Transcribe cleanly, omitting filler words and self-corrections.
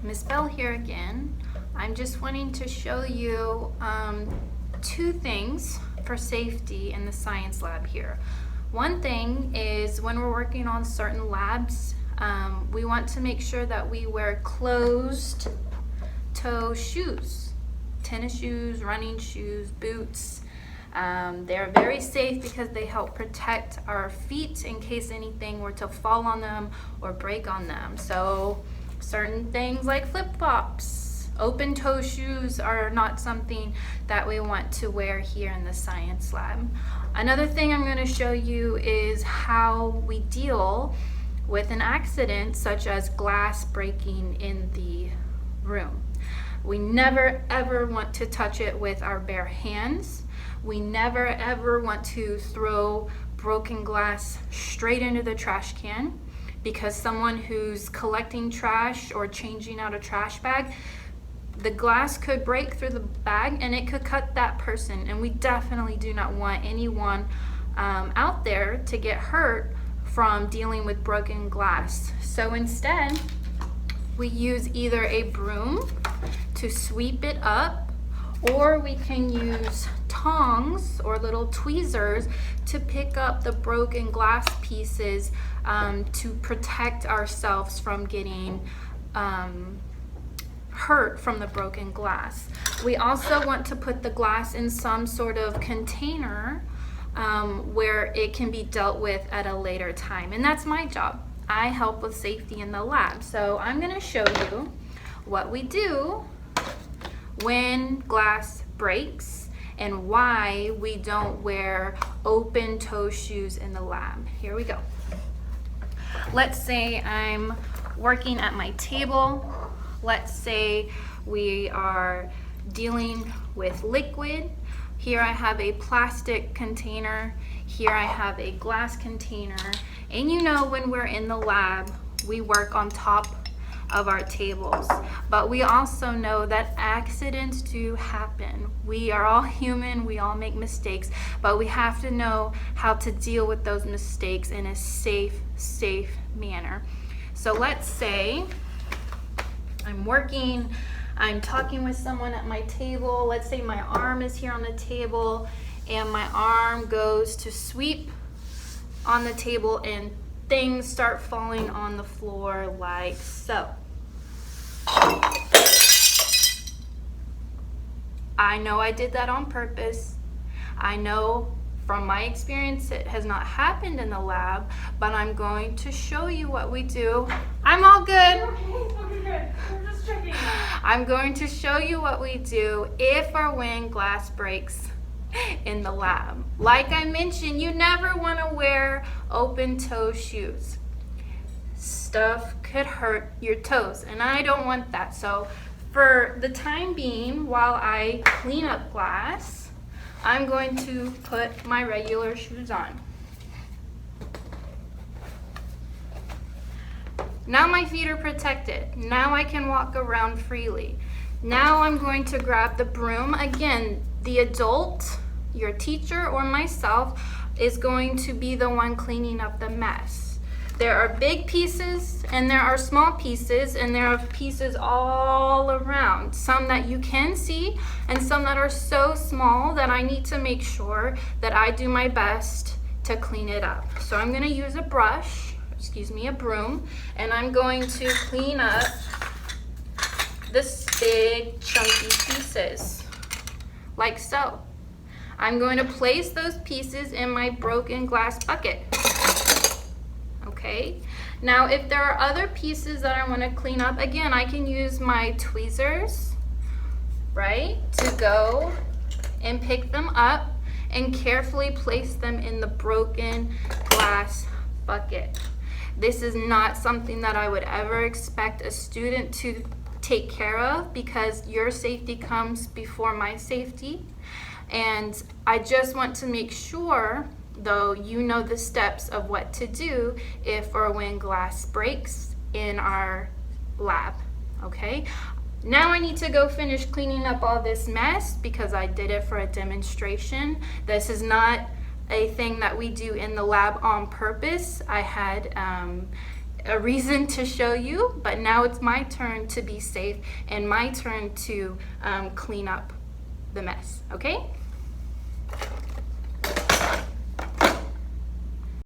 Miss Bell here again. I'm just wanting to show you two things for safety in the science lab here. One thing is when we're working on certain labs, we want to make sure that we wear closed toe shoes, tennis shoes, running shoes, boots. They're very safe because they help protect our feet in case anything were to fall on them or break on them. So certain things like flip-flops, open toe shoes are not something that we want to wear here in the science lab. Another thing I'm going to show you is how we deal with an accident such as glass breaking in the room. We never ever want to touch it with our bare hands. We never ever want to throw broken glass straight into the trash can, because someone who's collecting trash or changing out a trash bag, the glass could break through the bag and it could cut that person, and we definitely do not want anyone out there to get hurt from dealing with broken glass. So instead, we use either a broom to sweep it up, or we can use tongs or little tweezers to pick up the broken glass pieces to protect ourselves from getting hurt from the broken glass. We also want to put the glass in some sort of container where it can be dealt with at a later time, and that's my job. I help with safety in the lab. So I'm going to show you what we do when glass breaks and why we don't wear open toe shoes in the lab. Here we go. Let's say I'm working at my table. Let's say we are dealing with liquid. Here I have a plastic container. Here I have a glass container. And you know, when we're in the lab, we work on top of our tables, but we also know that accidents do happen. We are all human, we all make mistakes, but we have to know how to deal with those mistakes in a safe manner. So let's say I'm working, I'm talking with someone at my table. Let's say my arm is here on the table and my arm goes to sweep on the table and things start falling on the floor like so. I know I did that on purpose. I know from my experience it has not happened in the lab, but I'm going to show you what we do. I'm all good. Okay, good. We're just checking. I'm going to show you what we do if or when glass breaks in the lab. Like I mentioned, you never want to wear open toe shoes. Stuff could hurt your toes, and I don't want that. So for the time being, while I clean up glass, I'm going to put my regular shoes on. Now my feet are protected. Now I can walk around freely. Now I'm going to grab the broom. Again, the adult, your teacher or myself, is going to be the one cleaning up the mess. There are big pieces and there are small pieces, and there are pieces all around. Some that you can see and some that are so small that I need to make sure that I do my best to clean it up. So I'm going to use a broom, and I'm going to clean up this big chunky pieces like so. I'm going to place those pieces in my broken glass bucket. Okay, now if there are other pieces that I want to clean up, again, I can use my tweezers, right, to go and pick them up and carefully place them in the broken glass bucket. This is not something that I would ever expect a student to take care of, because your safety comes before my safety. And I just want to make sure, though, you know the steps of what to do if or when glass breaks in our lab. Okay, now I need to go finish cleaning up all this mess because I did it for a demonstration. This is not a thing that we do in the lab on purpose. I had a reason to show you, but now it's my turn to be safe and my turn to clean up the mess, okay?